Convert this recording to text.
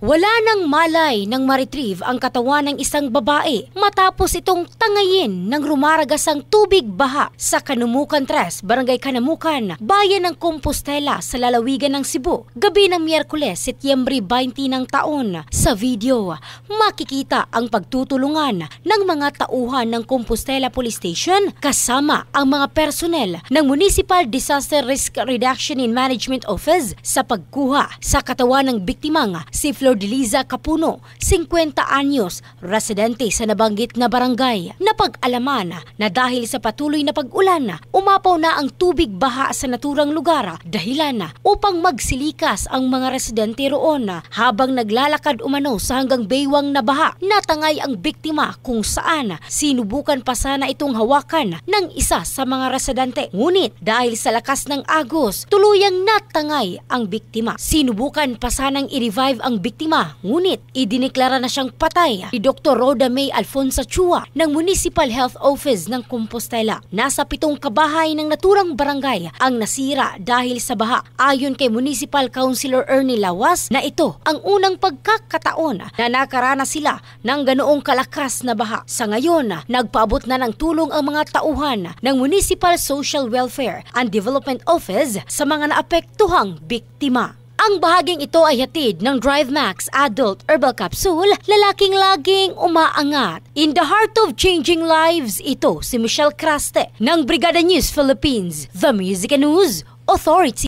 Wala nang malay nang ma-retrieve ang katawan ng isang babae matapos itong tangayin ng rumaragasang tubig baha sa Kanumukan 3, Barangay Kanamukan, Bayan ng Compostela sa lalawigan ng Cebu, gabi ng Miyerkules, Setyembre 20 ng taon. Sa video, makikita ang pagtutulungan ng mga tauhan ng Compostela Police Station kasama ang mga personnel ng Municipal Disaster Risk Reduction and Management Office sa pagkuha sa katawan ng biktimang si Flor de Liza Capuno, 50 anyos, residente sa nabanggit na barangay. Napag-alaman na dahil sa patuloy na pag-ulan, umapaw na ang tubig baha sa naturang lugar dahilan upang magsilikas ang mga residente roon. Habang naglalakad umano sa hanggang baywang na baha, natangay ang biktima kung saan sinubukan pa sana itong hawakan ng isa sa mga residente. Ngunit dahil sa lakas ng agos, tuluyang natangay ang biktima. Sinubukan pa sanang i-revive ang biktima, ngunit idineklara na siyang patay ni Dr. Rhoda May Alfonso Chua ng Municipal Health Office ng Compostela. Nasa 7 kabahay ng naturang barangay ang nasira dahil sa baha. Ayon kay Municipal Councilor Ernie Lawas na ito ang unang pagkakataon na nakaranas sila ng ganoong kalakas na baha. Sa ngayon, nagpaabot na ng tulong ang mga tauhan ng Municipal Social Welfare and Development Office sa mga naapektuhang biktima. Ang bahaging ito ay hatid ng DriveMax Adult Herbal Capsule, lalaking laging umaangat. In the heart of changing lives, ito si Michelle Craste ng Brigada News Philippines, The Music and News Authority.